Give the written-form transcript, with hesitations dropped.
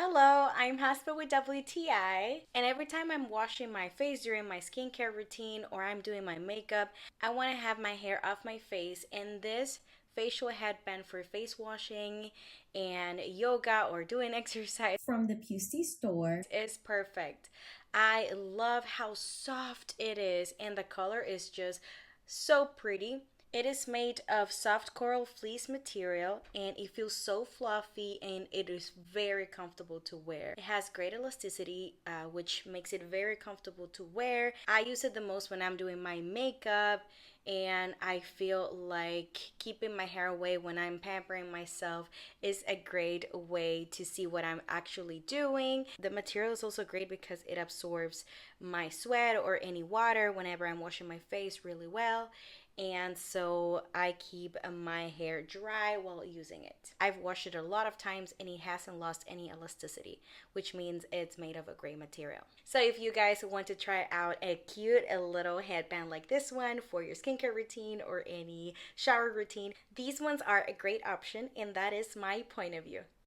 Hello, I'm Haspa with WTI, and every time I'm washing my face during my skincare routine or I'm doing my makeup, I want to have my hair off my face, and this facial headband for face washing and yoga or doing exercise From the Peuesty store. is perfect. I love how soft it is, and the color is just so pretty. It is made of soft coral fleece material and it feels so fluffy and it is very comfortable to wear. It has great elasticity, which makes it very comfortable to wear. I use it the most when I'm doing my makeup and I feel like keeping my hair away when I'm pampering myself is a great way to see what I'm actually doing. The material is also great because it absorbs my sweat or any water whenever I'm washing my face really well, and so I keep my hair dry while using it. I've washed it a lot of times and it hasn't lost any elasticity, which means it's made of a great material. So if you guys want to try out a cute little headband like this one for your skincare routine or any shower routine, these ones are a great option, and that is my point of view.